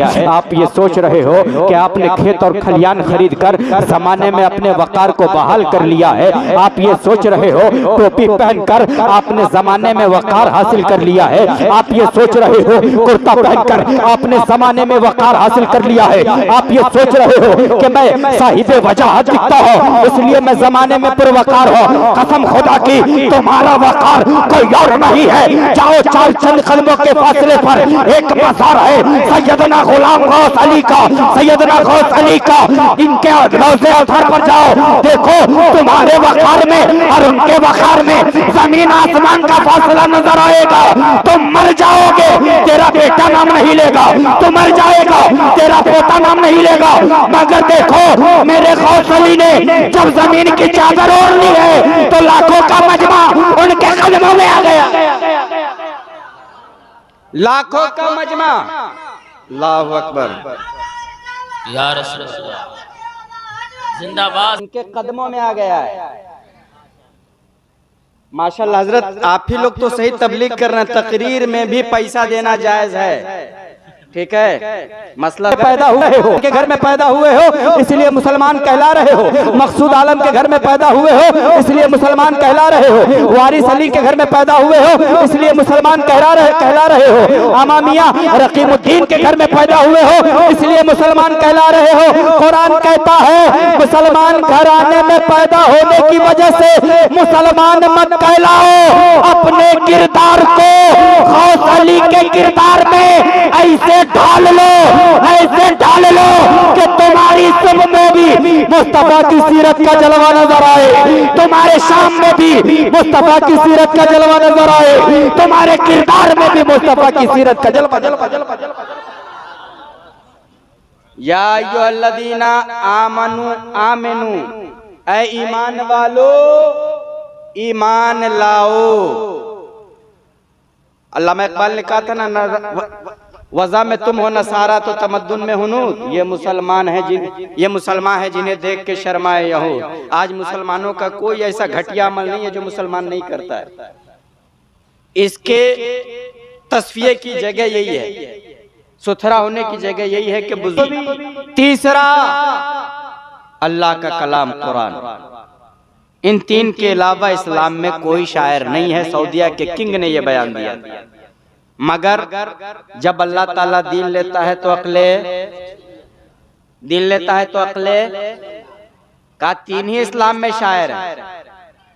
है। आप ये सोच रहे हो कि आपने खेत और खलियान खरीद कर जमाने में अपने वकार को बहाल कर लिया है। आप ये सोच रहे हो टोपी पहनकर आपने जमाने में वकार हासिल कर लिया है। आप ये सोच रहे हो कुर्ता पहनकर आपने जमाने में वकार हासिल कर लिया है। आप ये सोच रहे हो कि मैं साहिबे वजाहत दिखता हूं इसलिए मैं जमाने में पुरवकार हूं। कसम खुदा की तुम्हारा वकार कोई और नहीं है। जाओ चार चंद कदमों के फासले पर एक मज़ार है सैयदना गुलाम गौस अली का, सैयदना गौस अली का। इनके रोज़े अज़हर पर जाओ, देखो तुम्हारे वकार में और उनके वकार में जमीन आसमान का फासला नजर आएगा। तुम मर जाओगे, तेरा बेटा नाम नहीं लेगा, तू मर जाएगा, तेरा पोता नाम नहीं लेगा। मगर देखो मेरे गौस अली ने जब जमीन की चादर ओढ़ ली है तो लाखों का मजमा उनके कदमों में आ गया। लाखों का मजमा, अल्लाहु अकबर, या रसूल अल्लाह जिंदाबाद, उनके कदमों में आ गया है। माशाअल्लाह हजरत, आप ही लोग तो सही तबलीग कर रहे हैं, तकरीर में भी पैसा देना जायज है, ठीक है। मसला पैदा हुए हो के घर में पैदा हुए हो इसलिए मुसलमान कहला रहे हो। मकसूद आलम के घर में पैदा हुए हो इसलिए मुसलमान कहला रहे हो। वारिस अली के घर में पैदा हुए हो इसलिए मुसलमान कहला रहे हो। अमामिया रकीमुद्दीन के घर में पैदा हुए हो इसलिए मुसलमान कहला रहे हो। कुरान कहता है मुसलमान घराने में पैदा होने की वजह से मुसलमान मत कहलाओ। अपने किरदार को गौस अली के किरदार में ऐसे ढाल लो, ऐसे ढाल लो कि तुम्हारी सब में भी मुस्तफा की सीरत का जलवा नजर आए, तुम्हारे शाम में भी मुस्तफा की सीरत का जलवा नजर आए, तुम्हारे किरदार में भी मुस्तफा की सीरत का जलवा जलवा। या अय्युहल्लज़ीना आमनू आमिनू, ऐ ईमान वालो ईमान लाओ। अल्लामा इकबाल ने कहा था ना, वज़ा में तुम हो नसारा तो तमद्दुन में हुनूद। ये मुसलमान है जिन्हें देख के शर्माए यहूद। आज मुसलमानों का कोई ऐसा घटिया अमल नहीं है जो मुसलमान नहीं करता है। इसके तस्फिये की जगह यही है, सुथरा होने की जगह यही है कि बुजुर्ग। तीसरा अल्लाह का कलाम कुरान। इन तीन के अलावा इस्लाम में कोई शायर नहीं है। सऊदिया के किंग ने यह बयान दिया। मगर जब अल्लाह ताला दीन लेता है तो अक्ले का तीन ही इस्लाम में शायर है,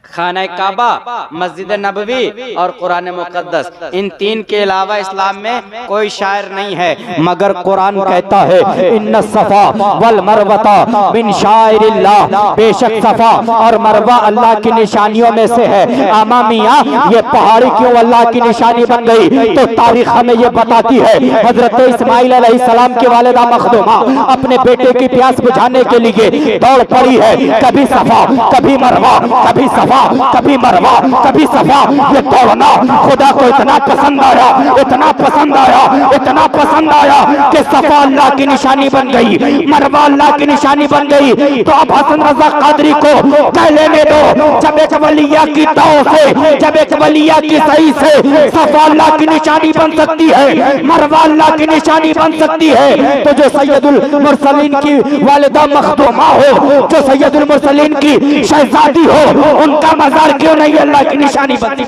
खाना काबा, मस्जिद नबवी और कुरान मुकद्दस। इन तीन के अलावा इस्लाम में कोई शायर नहीं है। मगर कुरान कहता है इन्ना सफा वल मरवता मिन शाइरिल्लाह, बेशक सफा और मरवा अल्लाह की निशानियों में से है। अमामिया ये पहाड़ी क्यों अल्लाह की निशानी बन गई? तो तारीख हमें ये बताती है हजरत इस्माइल अलैहिस्सलाम की वालिदा मखदूमा अपने बेटे की प्यास बुझाने के लिए दौड़ पड़ी है। कभी सफा कभी मरवा, कभी सफा कभी मरवा कभी सफा। ये दौड़ना खुदा को इतना पसंद आया, इतना पसंद आया, इतना पसंद आया कि सफा अल्लाह की निशानी बन गई, मरवा अल्लाह की निशानी बन गई। तो अब हसन रजा कादरी को कह लेने दो, जब एक वलिया की दाव से, जब एक वलिया की सही से सफा अल्लाह की निशानी बन सकती है, मरवा अल्लाह की निशानी बन सकती है, तो जो सैयदुल मुरसलीन की वालिदा मखदूमा हो, जो सैयदुल मुरसलीन की शहजादी हो, उनका मज़ार क्यों नहीं अल्लाह की निशानी बनती?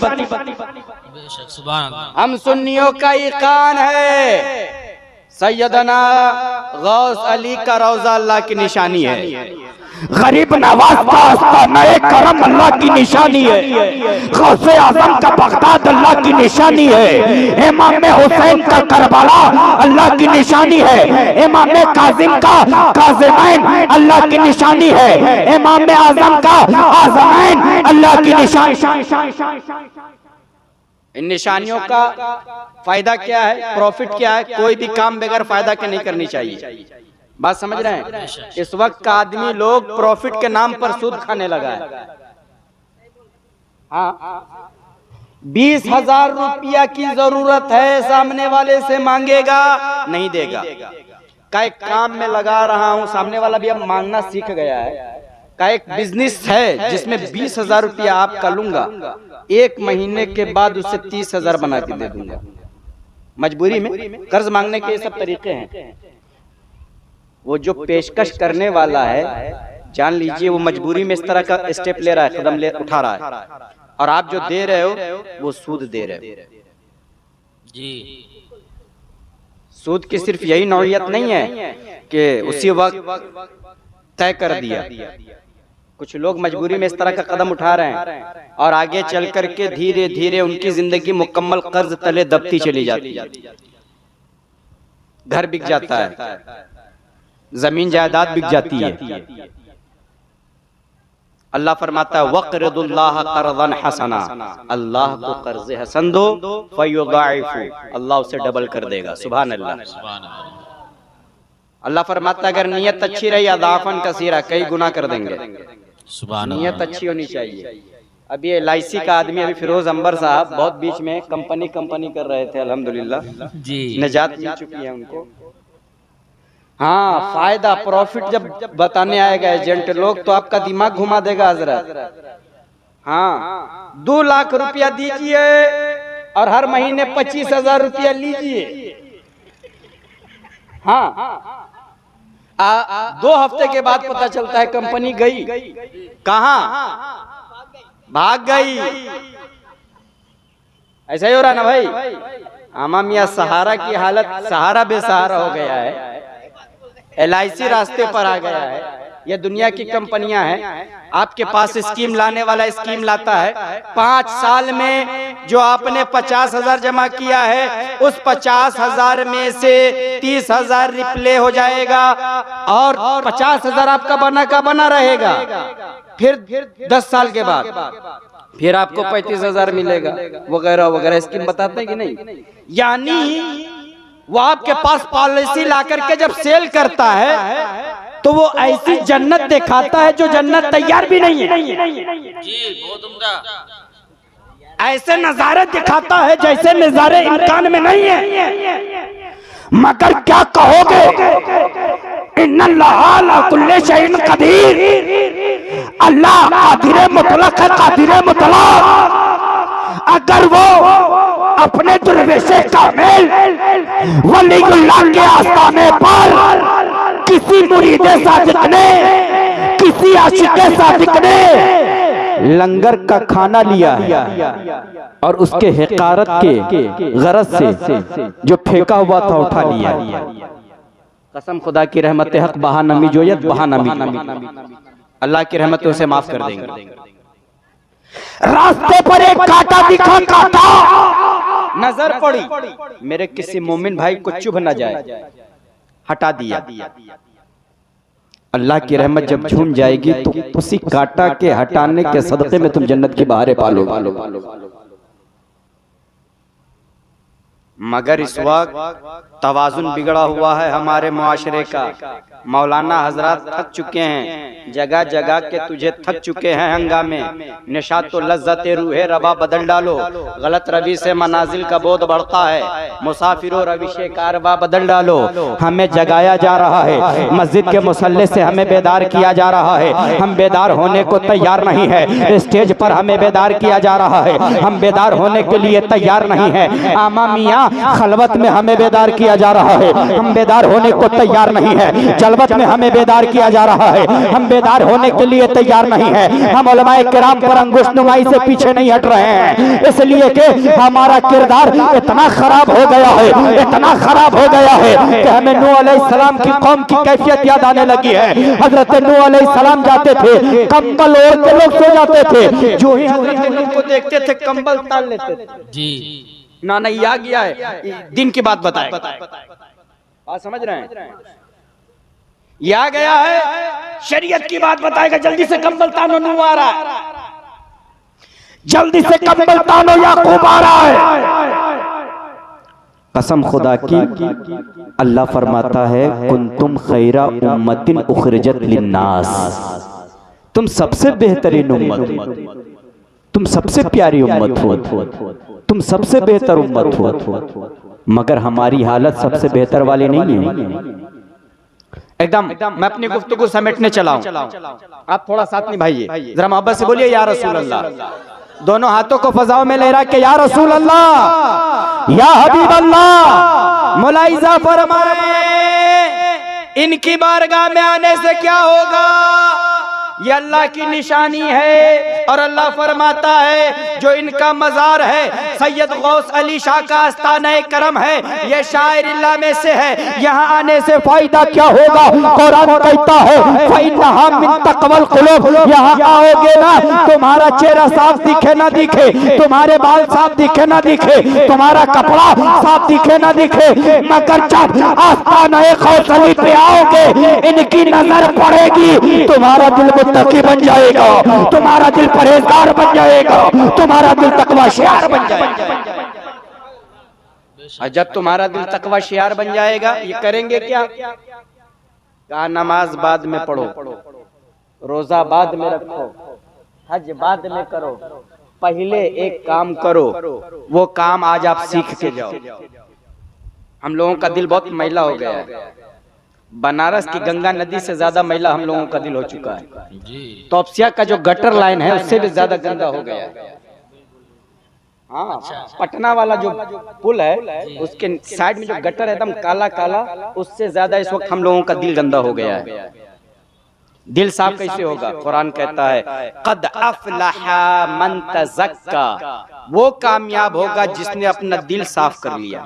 हम सुन्नियों का ईकान है, सैयदना गौस अली का रोजा अल्लाह की निशानी है, गरीब नवाज का आस्ताना करम अल्लाह की निशानी है, गौसे आजम का बगदाद अल्लाह की निशानी है, इमाम हुसैन का करबला अल्लाह की निशानी है, इमाम काजिम का काजिमैन अल्लाह की निशानी है, इमाम आजम का आजमैन अल्लाह की निशानी। इन निशानियों का फायदा क्या है, प्रॉफिट क्या है? कोई भी काम बगैर फायदा के नहीं करनी चाहिए। बात समझ रहे हैं? इस वक्त का आदमी लोग प्रॉफिट के नाम पर सूद खाने लगा है। हाँ, 20,000 रुपया की जरूरत है, सामने वाले से मांगेगा नहीं देगा। का एक काम में लगा रहा हूं, सामने वाला भी अब मांगना सीख गया है। का एक बिजनेस है जिसमें 20,000 रुपया आपका लूंगा, 1 महीने के बाद उसे 30,000 बना के दे दूंगा। मजबूरी में कर्ज मांगने के ये सब तरीके हैं। वो जो पेशकश करने वाला है, जान लीजिए वो मजबूरी में इस तरह का स्टेप ले रहा है, कदम ले उठा रहा है, और आप जो दे रहे हो वो सूद दे रहे हो। जी। सूद की सिर्फ यही नौइयत नहीं है कि उसी वक्त तय कर दिया, कुछ लोग मजबूरी में इस तरह का कदम उठा रहे हैं और आगे चल करके धीरे धीरे उनकी जिंदगी मुकम्मल कर्ज तले दबती चली जाती है। घर बिक जाता है, जमीन जायदाद बिक जाती है। अल्लाह फरमाता है वक़रिदुल्लाह क़र्ज़न हसना, अल्लाह को कर्ज हसन दो फयुदाइफु, अल्लाह उसे डबल कर देगा। सुभान अल्लाह। अल्लाह फरमाता है अगर नियत अच्छी रही अदाफन कसीरा, कई गुना कर देंगे। नियत अच्छी होनी चाहिए। अभी LIC का आदमी, अभी फिरोज अंबर साहब बहुत बीच में कंपनी कर रहे थे, अल्हम्दुलिल्लाह जी निजात मिल चुकी है उनको। हाँ, फायदा प्रॉफिट जब बताने आएगा एजेंट लोग तो आपका दिमाग घुमा देगा हजरत। हाँ, 2 लाख रुपया दीजिए और हर महीने 25,000 रुपया लीजिए। हाँ, 2 हफ्ते के बाद पता चलता है कंपनी गई कहाँ, भाग गई। ऐसा ही हो रहा ना भाई। आमा मियाँ सहारा की हालत, सहारा बेसहारा हो गया है, LIC रास्ते पर आ गया है। ये दुनिया की कंपनियां हैं, आपके पास स्कीम लाने वाला स्कीम लाता है, 5 साल में जो आपने 50,000 जमा किया है उस 50,000 में से 30,000 रिप्ले हो जाएगा और 50,000 आपका बना का बना रहेगा। फिर 10 साल के बाद फिर आपको 35,000 मिलेगा, वगैरह वगैरह स्कीम बताते हैं कि नहीं। यानी वो आपके पास पॉलिसी ला करके जब सेल करता है तो वो ऐसी जन्नत दिखाता है जो जन्नत तैयार भी नहीं है। जी, बहुत उम्दा। ऐसे नजारे दिखाता है जैसे नजारे इम्कान में नहीं है। मगर क्या कहोगे, इन्नल्लाह अला कुल्ली शैइन कदीर, अल्लाह कादिर मुतलक है, कादिर मुतलक। अगर वो अपने दुर्वेशे कामिल वलीउल्लाह के आस्थाने पर किसी मुरीदे सादिक ने, किसी आशिके सादिक ने लंगर का खाना लिया है और उसके हिकारत के गरज से जो फेंका हुआ था उठा लिया, कसम खुदा की रहमत हक बहानमी जोयत बहानमी, अल्लाह की रहमत उसे माफ कर देंगे। रास्ते पर एक कांटा दिखा, कांटा नजर पड़ी, मेरे किसी मोमिन भाई को चुभ न जाए, हटा दिया। अल्लाह की रहमत जब झूम जाएगी तो उसी कांटा के हटाने के सदक़े में तुम जन्नत की बहारें पालोगे। मगर इस वक्त तवाज़ुन बिगड़ा हुआ है हमारे मुआशरे का। मौलाना हजरात थक चुके हैं, जगह जगह के तुझे थक चुके हैं हंगामे। निशात तो लज्जत रूहे रबा बदल डालो, गलत रवि से मनाजिल का बोध बढ़ता है, मुसाफिरों रविश कारवा बदल डालो। हमें जगाया जा रहा है, मस्जिद के मुसल्ले से हमें बेदार किया जा रहा है, हम बेदार होने को तैयार नहीं है। स्टेज पर हमें बेदार किया जा रहा है, हम बेदार होने के लिए तैयार नहीं है। आमा मियाँ खलवत में हमें बेदार किया जा रहा है, हम बेदार होने को तैयार नहीं है। जलवत में हमें बेदार किया जा रहा है, हम बेदार होने के लिए तैयार नहीं है। हम उलमाए किराम पर अंगुश नुमाई से पीछे नहीं हट रहे हैं, इसलिए कि हमारा किरदार इतना खराब हो गया है, इतना खराब हो गया है कि हमें नूह अलैहिस्सलाम की कौम की कैफियत याद आने लगी है। हजरत नूह अलैहिस्सलाम जाते थे, कंबल ओढ़ के लोग सो जाते थे, जो ही हजरत नूह को देखते थे कंबल तान लेते थे। जी ना नहीं आ गया है, दिन की बात बताए, बात समझ रहे हैं? ये आ गया है, शरीयत की बात बताएगा, जल्दी से कंबल तानो, नूह आ रहा है, जल्दी से कंबल तानो, याकूब आ रहा है। कसम खुदा की, अल्लाह फरमाता है कुंतुम खैरा उम्मतिन उखरिजत लिन्नास, तुम सबसे बेहतरीन उम्मत, तुम सबसे प्यारी उम्मत हो, तुम सबसे बेहतर उम्मत हो। मगर हमारी हालत सबसे बेहतर वाली नहीं है। एकदम मैं अपनी गुफ्तगू समेटने चला हूं, आप थोड़ा साथ निभाइए, जरा मोहब्बत से बोलिए या रसूल अल्लाह। दोनों हाथों को फजाओं में लहरा के या रसूल अल्लाह, या हबीब अल्लाह, मुलाइजा फरमाए इनकी बारगाह में आने से क्या होगा? ये अल्लाह की निशानी है। और अल्लाह फरमाता है जो इनका मजार है सैयद गौस अली शाह का आस्ताना करम है, ये शायर अल्लाह में से है। यहाँ आने से फायदा क्या होगा? कुरान कहता है फइन्नहा मिन तक़वल कुलूब, यहाँ आओगे ना तुम्हारा चेहरा साफ दिखे ना दिखे, तुम्हारे बाल साफ दिखे ना दिखे, तुम्हारा कपड़ा साफ दिखे ना दिखे, मगर जब आस्ताना गौस अली पे आओगे इनकी नजर पड़ेगी, तुम्हारा दिल मुत्तकी बन जाएगा, तुम्हारा दिल परहेजगार बन जाएगा, तुम्हारा दिल तकवा शियार बन जाएगा। और जब तुम्हारा दिल तकवा शियार बन जाएगा, ये करेंगे क्या? कहा नमाज बाद में पढ़ो, रोजा बाद में रखो, हज बाद में करो, पहले एक काम करो, वो काम आज आप सीख के जाओ। हम लोगों का दिल बहुत मैला हो गया है। बनारस की गंगा नदी से ज्यादा मैला हम लोगों का दिल हो चुका है। तोपसिया का जो गटर लाइन है उससे भी ज्यादा गंदा हो गया है। हाँ, पटना वाला जो पुल है उसके साइड में जो गटर है एकदम काला काला, उससे ज्यादा इस वक्त हम लोगों का दिल गंदा हो गया है। दिल साफ कैसे होगा? कुरान कहता है कद अफलहा मन तज़क्का, वो कामयाब होगा जिसने अपना दिल साफ कर लिया।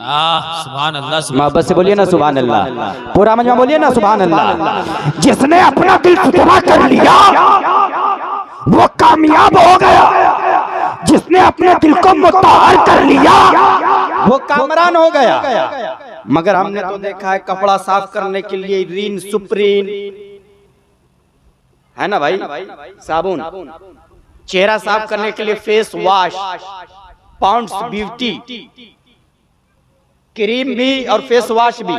सुभान अल्लाह, बस से बोलिए ना सुभान अल्लाह, पूरा मजमा बोलिए ना सुभान अल्लाह। जिसने अपना दिल सुथरा कर लिया वो कामयाब हो गया, जिसने अपने दिल को मुतहर कर लिया वो कामरान हो गया। मगर हमने तो देखा है कपड़ा साफ करने के लिए रीन सुप्रीन है ना भाई, साबुन, चेहरा साफ करने के लिए face wash, pounds beauty cream भी और फेस वॉश भी,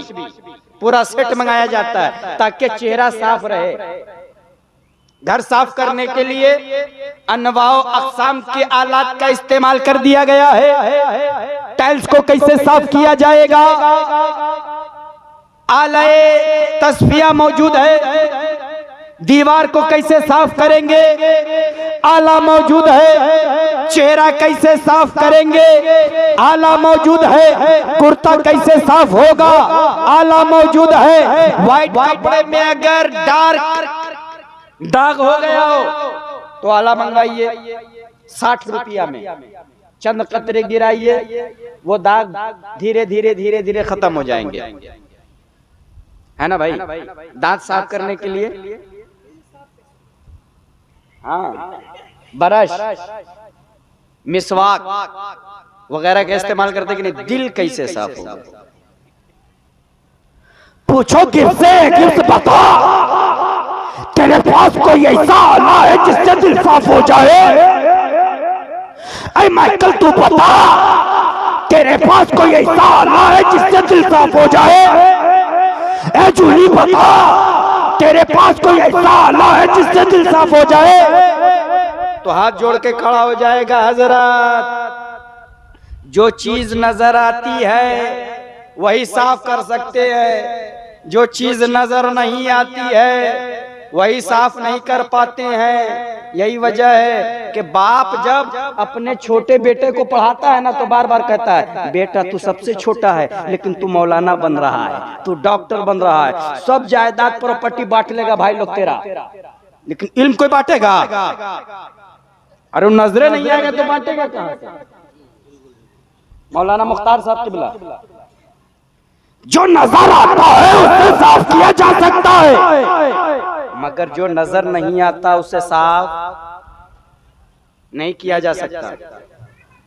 पूरा सेट मंगाया जाता है ताकि चेहरा साफ रहे। घर साफ करने के लिए अनवाओ अक़साम के आलात का इस्तेमाल कर दिया गया है। टाइल्स को कैसे साफ किया जाएगा? आलाए तस्फिया मौजूद है। दीवार को कैसे साफ करेंगे? आला मौजूद है। चेहरा कैसे साफ करेंगे? आला मौजूद है। कुर्ता कैसे साफ होगा? आला मौजूद है। व्हाइट कपड़े में अगर डार्क दाग हो गया हो तो आला मंगाइए 60 रुपया में, चंद कतरे गिराइए, वो दाग धीरे धीरे धीरे धीरे खत्म हो जाएंगे, है ना भाई। दांत साफ करने के लिए हाँ ब्रश, मिसवाक वगैरह का इस्तेमाल करते कि नहीं। दिल कैसे साफ होगा? पूछो किससे, किस बता तेरे पास कोई ऐसा आला है जिससे दिल साफ हो जाए? ऐ माइकल तू बता तेरे पास कोई ऐसा आला है जिससे दिल साफ हो जाए? ऐ जूली बता तेरे पास कोई ऐसा आला है जिससे दिल साफ हो जाए? तो हाथ जोड़ के खड़ा हो जाएगा। हजरत जो चीज नजर आती है वही साफ कर सकते हैं, जो चीज नजर नहीं आती है वही साफ नहीं कर पाते हैं। यही वजह है कि बाप जब अपने छोटे बेटे को पढ़ाता है ना तो बार बार कहता है बेटा तू सबसे छोटा है लेकिन तू मौलाना बन रहा है, तू डॉक्टर बन रहा है, सब जायदाद प्रॉपर्टी बांट लेगा भाई लोग तेरा, लेकिन इल्म कोई बांटेगा? अरे नजरे नहीं आएगा तो बांटेगा कहां से? मौलाना मुख्तार साहब किबला, जो नजर आता है उससे साफ किया जा सकता है, मगर जो नजर नहीं आता उससे साफ नहीं किया जा सकता।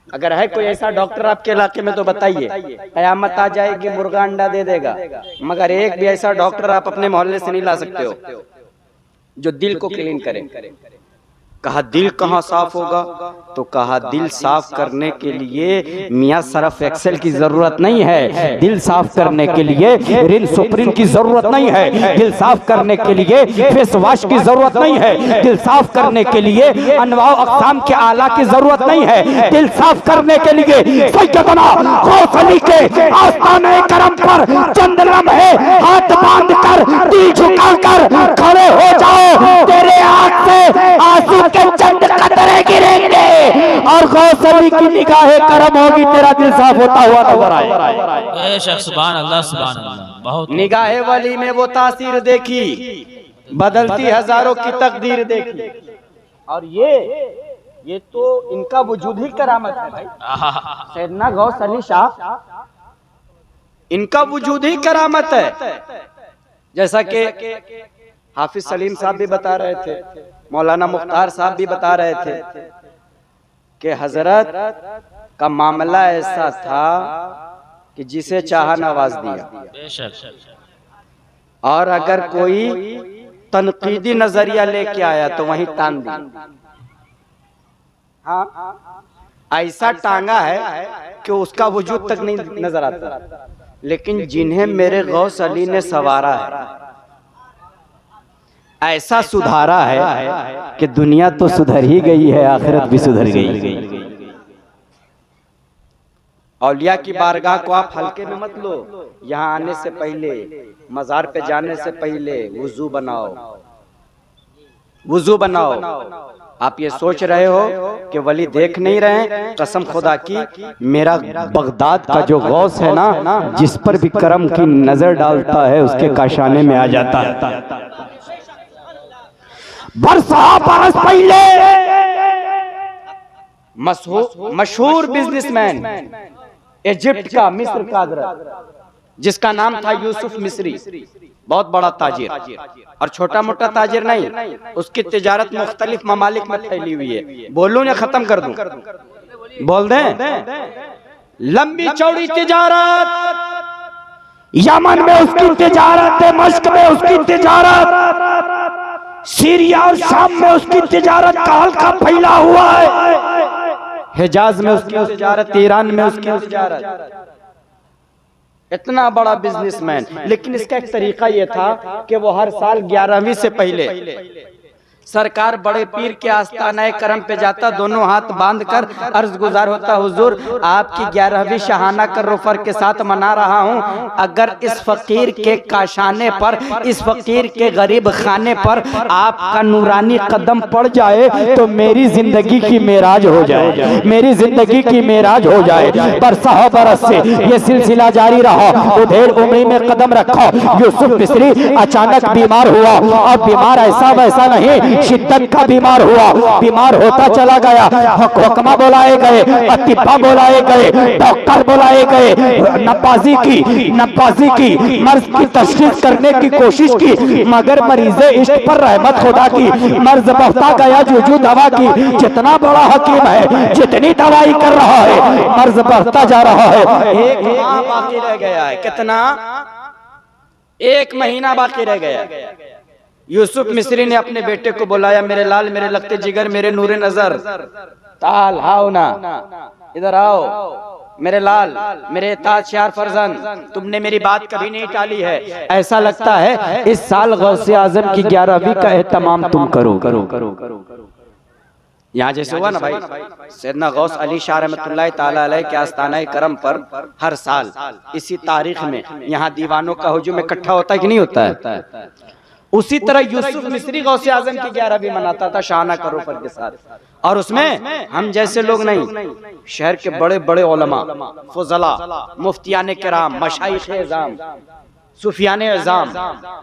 अगर है कोई ऐसा डॉक्टर आपके इलाके में तो बताइए, कयामत आ जाएगी मुर्गा अंडा दे देगा, मगर एक भी ऐसा डॉक्टर आप अपने मोहल्ले से नहीं ला सकते हो जो दिल को क्लीन करे। कहा दिल कहाँ साफ होगा? तो कहा दिल साफ करने के लिए मियाँ सरफ एक्सेल की जरूरत नहीं है, दिल साफ करने के लिए रिन सुप्रीम की जरूरत नहीं है, दिल साफ करने के लिए फेस वॉश की जरूरत नहीं है, दिल साफ करने के लिए अनवाउ अक़साम के आला की जरूरत नहीं है। दिल साफ करने के लिए सैयदना गौस अली के आस्ताने करम पर चंद लम्हे हाथ बांध कर दिल झुका कर खड़े हो जाओ, तेरे आँख से आंसू के चंद कतरे गिरेंगे और गौस अली अली की निगाहे करम होगी, तेरा दिल साफ होता हुआ नजर आए। बेशक सुभान अल्लाह सुभान अल्लाह। बहुत निगाहे वली में वो तासीर देखी, बदलती हजारों की तकदीर देखी। और ये तो इनका वजूद ही करामत है भाई। सैयदना गौस अली शाह, इनका वजूद ही करामत है। जैसा कि हाफिज सलीम साहब भी बता रहे थे, मौलाना मुख्तार साहब भी बता रहे थे कि हजरत का मामला ऐसा था कि जिसे चाहा नवाज दिया, बेशक। और अगर कोई तनकीदी नजरिया लेके आया तो वहीं टांग दिया। हाँ, ऐसा टांगा है कि उसका वजूद तक नहीं नजर आता। लेकिन जिन्हें मेरे गौस अली ने सवारा है, ऐसा सुधारा है कि दुनिया तो सुधर ही गई है, आखिरत भी सुधर गई। औलिया की बारगाह को आप हल्के में मत लो। यहाँ आने से पहले, मजार पे जाने से पहले वुजू बनाओ, वुजू बनाओ। आप ये सोच रहे हो कि वली देख नहीं रहे, कसम खुदा की, मेरा बगदाद का जो गौस है ना, जिस पर भी करम की नजर डालता है उसके काशाने में आ जाता है। बरस पहले मशहूर बिजनेसमैन इजिप्ट का, मिस्र का हजरत, जिसका नाम था यूसुफ मिस्री, बहुत बड़ा ताजिर, और छोटा मोटा ताजिर नहीं, उसकी तिजारत मुख्तलिफ ममालिक में फैली हुई है। बोलूं या खत्म कर दूं? बोल दें। लंबी चौड़ी तिजारत, यमन में उसकी तिजारत, दमिश्क में उसकी तिजारत, सीरिया और शाम में उसकी तिजारत का हल्का फैला हुआ है, हिजाज में उसकी तिजारत, ईरान में उसकी तिजारत। इतना बड़ा बिजनेसमैन। लेकिन इसका एक तरीका यह था कि वो हर साल 11वीं से पहले सरकार बड़े पीर के आस्ताना करम पे जाता, दोनों हाथ बांधकर अर्ज गुजार होता, हुजूर आपकी 11वीं शहाना कर्रोफर के साथ मना रहा हूँ, अगर इस फकीर के काशाने पर, इस फकीर के गरीब खाने पर आपका नूरानी कदम पड़ जाए तो मेरी जिंदगी की मेराज हो जाए, मेरी जिंदगी की मेराज हो जाए। बरसों बरस से ये सिलसिला जारी रहा, उधेड़ उम्री में कदम रखा। यूसुफ मिस्री अचानक बीमार हुआ, और बीमार ऐसा वैसा नहीं, शिद्दत का बीमार हुआ, बीमार होता चला गया। हुक्मा बुलाए गए, अतिब्बा बुलाए गए, डॉक्टर बुलाए गए, नब्बाजी की मर्ज की तशखीस करने की कोशिश की, मगर मरीज़े इश्क पर रहमत खुदा की, मर्ज बढ़ता गया जुजू दवा की। जितना बड़ा हकीम है, जितनी दवाई कर रहा है, मर्ज बढ़ता जा रहा है। एक माह बाकी रह गया है। कितना? 1 महीना बाकी रह गया। यूसुफ मिस्री ने अपने बेटे को बुलाया, मेरे लाल, मेरे लगते जिगर, मेरे नूरे नजर, ताल आओ ना, इधर आओ मेरे लाल, मेरे ताजशाह फरजन, तुमने मेरी बात कभी नहीं टाली है। ऐसा लगता है इस साल गौसे आजम की 11वीं का एहतमाम तुम करो। यहाँ जैसे हुआ ना भाई, सैयदना गौस अली शाह रहमतुल्लाह ताला अलैह के आस्ताना करम पर हर साल इसी तारीख में यहाँ दीवानों का हुजूम इकट्ठा होता है कि नहीं होता है? उसी तरह यूसुफ मिस्री गौसे आजम की 11वीं मनाता था शाहाना करोफर के साथ। और उसमें हम जैसे लोग नहीं, शहर के बड़े बड़े उलमा, फुजला, मुफ्तियाने किराम, मशाइख एज़ाम, सुफियाने एज़ाम,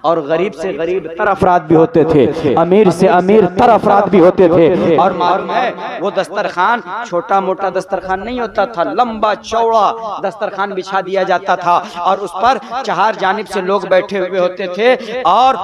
और गरीब से गरीब तर अफराद भी होते थे, अमीर से अमीर तर अफराद भी होते थे। और मालूम है वो दस्तरखान छोटा मोटा दस्तरखान नहीं होता था, लंबा चौड़ा दस्तरखान बिछा दिया जाता था, और उस पर 4 जानिब से लोग बैठे हुए होते थे। और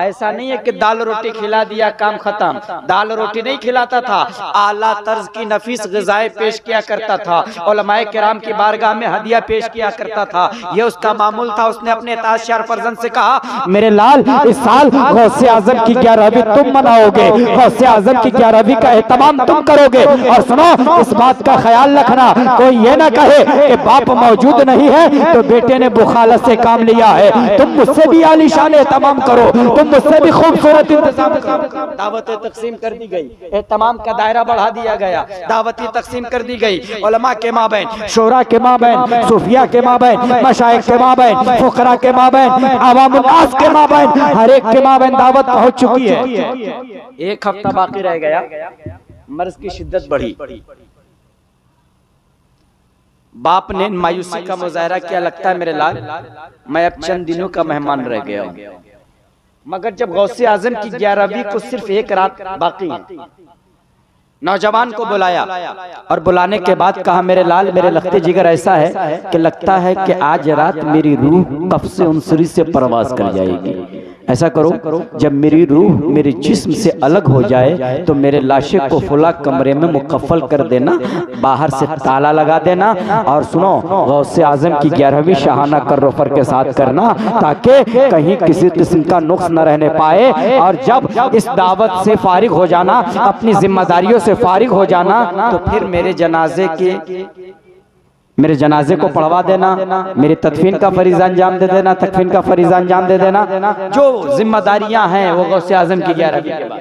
ऐसा नहीं है कि दाल रोटी खिला दिया काम खत्म, दाल रोटी नहीं खिलाता था, आला तर्ज की नफीस ग़िज़ाएं पेश किया करता था, उलमाए किराम की बारगाह में हदिया पेश किया करता था। ये उसका मामूल था। उसने अपने ताजशाह फरजन से कहा, मेरे लाल, इस साल गौसे आजम की 11वीं तुम मनाओगे, गौसे आजम की 11वीं का एहतमाम तुम करोगे। और सुनो, इस बात का ख्याल रखना, कोई ये ना कहे कि बाप मौजूद नहीं है तो बेटे ने बुखालत से काम लिया है। तुम मुझसे भी आलीशान एहतमाम करो, तुम मुझसे भी खूबसूरत इंतजाम करो। दावतें तकसीम कर दी गई, एहतमाम का दायरा बढ़ा दिया गया, दावतें तकसीम कर दी गई। उलमा के माबैन, शोरा के माबैन, सूफिया के माबैन, मशाइख के माबैन, फुकरा के माबैन, अवामुल नास के माबैन, हर एक के माबैन दावत पहुंच चुकी है। 1 हफ्ता बाकी रह गया, मर्ज की शिद्दत बढ़ी, बाप ने मायूसी का मुजाहरा किया, लगता है मेरे लाल मैं अब चंद दिनों का मेहमान रह गया हूँ। मगर जब गौसे आजम की 11वीं को सिर्फ एक रात बाकी है, नौजवान को बुलाया और बुलाने के बाद कहा, मेरे लाल मेरे लखते जिगर ऐसा है कि लगता है कि आज रात मेरी रूह कफ से उनसरी से परवाज कर जाएगी। ऐसा करो, जब मेरी रूह मेरे जिस्म से अलग हो जाए तो मेरे लाशे को फुला कमरे में मुकफ्फल कर देना, बाहर से ताला लगा देना, और सुनो गौसे आजम की 11वीं शाहाना कर्रोफर के साथ करना, ताकि कहीं किसी किस्म का नुक्स न रहने पाए। और जब इस दावत से फारिग हो जाना, अपनी जिम्मेदारियों से फारिग हो जाना, तो फिर मेरे जनाजे को पढ़वा देना, मेरी तदफीन का फरीज़ा अंजाम दे देना, तकफीन का फरीज़ा अंजाम दे देना। जो जिम्मेदारियां हैं वो गौसे आजम की 11वीं के बाद।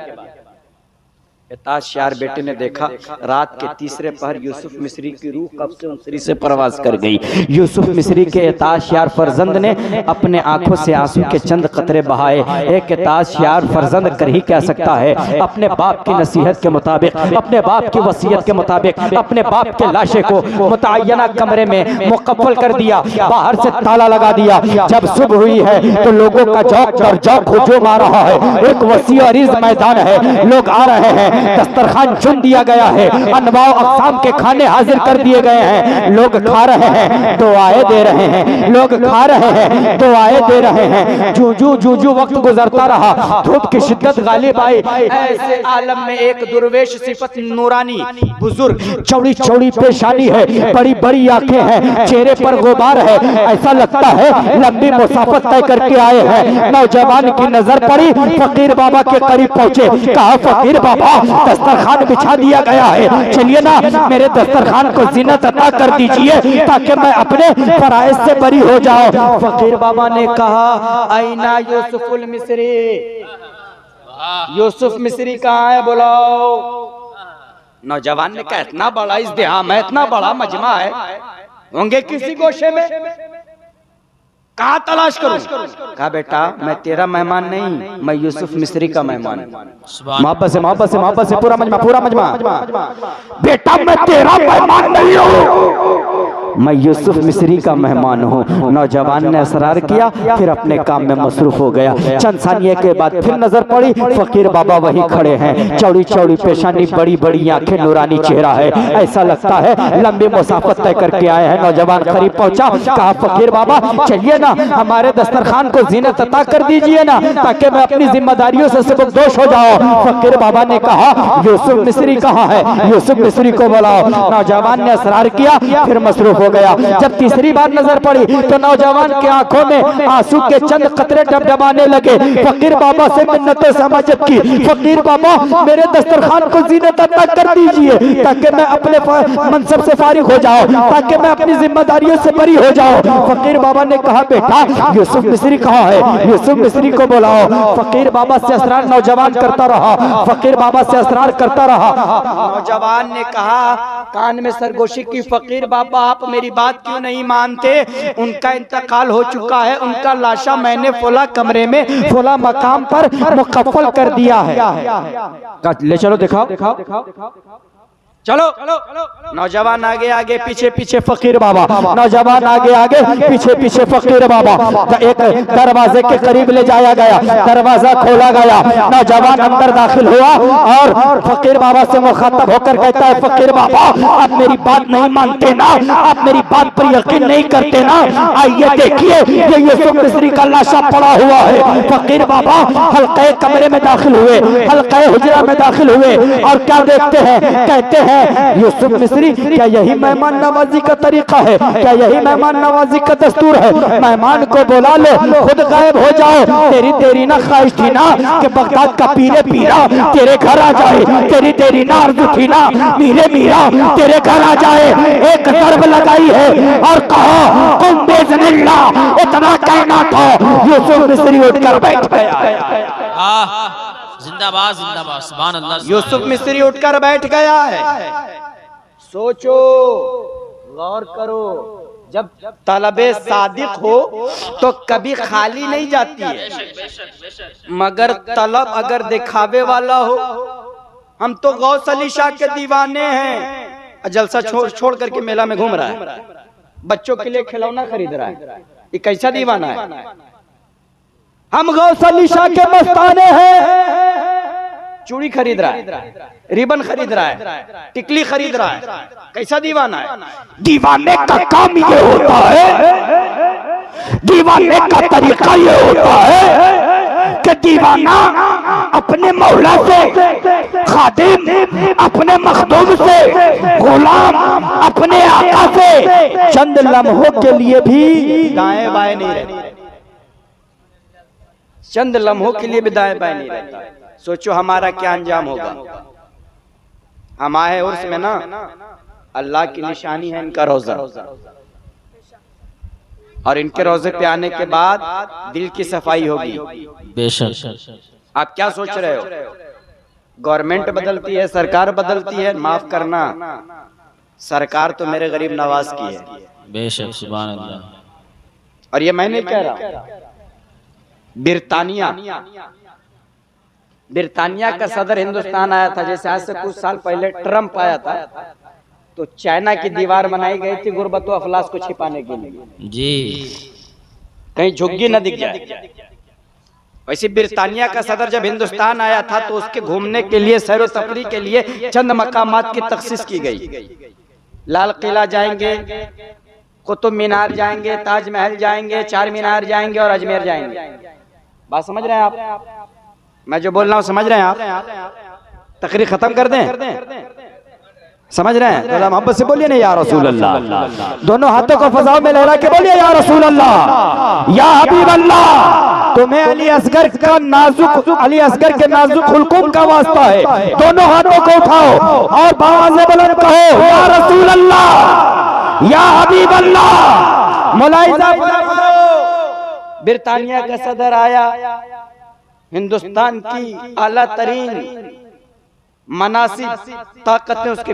एताज यार बेटे ने देखा रात के तीसरे पहर यूसुफ मिस्री की रूह कब से उनसरी से परवाज कर गई। यूसुफ मिस्री के एताज यार फरजंद ने अपने आंखों से आंसू के चंद कतरे बहाए। एक एताज यार फरजंद कर ही कह सकता है, अपने बाप की नसीहत के मुताबिक, अपने बाप की वसीयत के मुताबिक अपने बाप के लाशे को मुतय्यना कमरे में मुकफ्फल कर दिया, बाहर से ताला लगा दिया। जब सुबह हुई है तो लोगों का जौक दर जौक हुजूम आ रहा है, एक वसी अरीज मैदान है, लोग आ रहे हैं, दस्तरखान चुन दिया गया है, अनवाओ अक़साम के खाने हाजिर कर दिए गए हैं, लोग खा रहे हैं, दुआएं दे रहे हैं, लोग खा रहे हैं, दुआएं दे रहे हैं। जूजू वक्त गुजरता रहा, धूप की शिद्दत गालिब आई। ऐसे आलम में एक दुर्वेश सिफत नूरानी बुजुर्ग, चौड़ी चौड़ी पेशानी है, बड़ी बड़ी आंखें हैं, चेहरे पर गुबार है, ऐसा लगता है लंबी मुसाफत तय करके आए हैं। नौजवान की नजर पड़ी, फकीर बाबा के करीब पहुंचे, कहा, फकीर बाबा दस्तरखान बिछा दिया गया है, चलिए ना मेरे दस्तरखान को ज़ीनत अता कर दीजिए ताकि मैं अपने फराइज से बरी हो जाऊं। फकीर बाबा ने कहा, आईना यूसुफुल मिस्री, यूसुफ मिस्री कहाँ है, बुलाओ। नौजवान ने कहा, इतना बड़ा इज़्दिहाम है, इतना बड़ा मजमा है, होंगे किसी गोशे में, कहाँ तलाश करूं? कहा, बेटा मैं तेरा मेहमान नहीं, मैं यूसुफ मिस्री का मेहमान हूं। मोहब्बत से पूरा मजमा। बेटा मैं तेरा मेहमान नहीं हूं, मैं यूसुफ मिस्री का मेहमान हूँ। नौजवान ने असरार किया, फिर अपने काम में मसरूफ हो गया। चंद सानिये के बाद फिर नजर पड़ी, फकीर बाबा वहीं खड़े हैं, चौड़ी चौड़ी पेशानी, बड़ी बड़ी आंखें, नूरानी चेहरा है, ऐसा लगता है लंबी मुसाफत तय करके आए हैं। नौजवान करीब पहुंचा, कहा, फकीर बाबा चलिए ना हमारे दस्तरखान को ज़ीनत अता कर दीजिए ना, ताकि मैं अपनी जिम्मेदारियों से सबकदोश हो जाऊं। फकीर बाबा ने कहा, यूसुफ मिस्री कहाँ है, यूसुफ मिस्री को बुलाओ। नौजवान ने असरार किया, फिर मसरूफ हो गया। जब तीसरी बार नजर पड़ी तो नौजवान की आंखों में आंसू के चंद कतरे डबडबाने लगे। फकीर बाबा से मिन्नतें समाजत की, फकीर बाबा मेरे दस्तरखान को ज़ीनत अता कर दीजिए ताकि मैं अपने मनसब से फारिग हो जाऊं, ताकि मैं अपनी जिम्मेदारियों से बरी हो जाऊं। फकीर बाबा ने कहा, बेटा यूसुफ मिस्री कहाँ है, यूसुफ मिस्री को बुलाओ। फकीर बाबा से असरार नौजवान करता रहा, फकीर बाबा से असरार करता रहा। नौजवान ने कहा, कान में सरगोशी की, फकीर बाबा आप मेरी बात क्यों नहीं मानते? उनका इंतकाल हो चुका है, उनका लाशा मैंने फुला कमरे में फुला मकाम पर मुकफ्फल कर दिया है। ले चलो दिखाओ। चलो नौजवान आगे आगे पीछे पीछे फकीर बाबा, नौजवान आगे आगे पीछे पीछे फकीर बाबा। एक दरवाजे के करीब ले जाया गया, दरवाजा खोला गया, नौजवान अंदर दाखिल हुआ और फकीर बाबा से मुखातब होकर कहता है, फकीर बाबा आप मेरी बात नहीं मानते ना, आप मेरी बात पर यकीन नहीं करते ना, आइए देखिए ये यूसुफ मिस्री का लाशा पड़ा हुआ है। फकीर बाबा हल्के कमरे में दाखिल हुए, हल्के हुजरा में दाखिल हुए और क्या देखते हैं, कहते हैं, यूसुफ मिस्री क्या यही मेहमान नवाजी का तरीका है, क्या यही मेहमान नवाजी का दस्तूर है? मेहमान को बुला लो, खुद गायब हो जाओ। तेरी ना ख्वाहिश थी ना कि बगदाद का पीरे पीरा तेरे घर आ जाए, तेरी ना आरज़ू थी ना मीरे मीरा तेरे घर आ जाए। एक ज़र्ब लगाई है और कहा, कुम बिज़निल्लाह, इतना कहना था यूसुफ मिस्री उठकर बैठ गया। जिंदाबाद जिंदाबाद, सुभान अल्लाह। यूसुफ मिस्री उठकर बैठ गया है। सोचो, गौर करो, जब तलबे सादिक हो तो कभी खाली नहीं जाती है, मगर तलब अगर दिखावे वाला हो, हम तो गौस अली शाह के दीवाने हैं, जलसा छोड़ करके मेला में घूम रहा है, बच्चों के लिए खिलौना खरीद रहा है। ये कैसा दीवाना है? हम गौसल शाह के मस्ताने हैं, चूड़ी खरीद रहा है, रिबन खरीद रहा है, टिकली खरीद रहा है। कैसा दीवाना है? दीवाने का काम ये होता है, दीवाने का तरीका ये होता है कि दीवाना अपने मौला से, खादिम अपने मखदूम से, गुलाम अपने आका से चंद लम्हों के लिए भी दाएं बाएं नहीं रहता, चंद लम्हों के लिए भी दाएं बाएं नहीं रहता। सोचो हमारा क्या अंजाम होगा। हम आए उर्स में ना, अल्लाह की निशानी है इनका रोजा, और इनके रोजे पे आने के बाद दिल की सफाई होगी। बेशक। आप क्या सोच रहे हो? गवर्नमेंट बदलती है, सरकार बदलती है, माफ करना, सरकार तो मेरे गरीब नवाज की है। बेशक, सुभान अल्लाह। और ये मैं नहीं कह रहा, बिरतानिया का सदर हिंदुस्तान आया था। जैसे आज से कुछ साल पहले ट्रंप आया था, तो चाइना की दीवार बनाई गई थी गुर्बत व अफलास को छिपाने के लिए जी, कहीं झुग्गी न दिख जाए। वैसे बिरतानिया का सदर जब हिंदुस्तान आया था तो उसके घूमने के लिए, सैर तफरी के लिए चंद मकामात की तखसीस की गई। लाल किला जाएंगे, कुतुब मीनार जाएंगे, ताजमहल जाएंगे, चार मीनार जाएंगे और अजमेर जाएंगे। बात समझ रहे हैं आप? मैं जो बोल रहा हूँ समझ रहे हैं आप? तकरीर खत्म कर दें? समझ रहे हैं? तो मोहब्बत से बोलिए ना या रसूल अल्लाह। दोनों हाथों को फजाओं में लहरा के बोलिए या रसूल अल्लाह, या हबीब अल्लाह। तुम्हें अली असगर का नाजुक, अली असगर के नाजुक हुल्कुम का वास्ता है। दोनों हाथों को उठाओ और आवाज़ बुलंद कहो या रसूल अल्लाह, या हबीब अल्लाह। मुलाहिजा बिरतानिया का सदर आया, हिंदुस्तान की आला तरीन मनासिब ताकतें उसके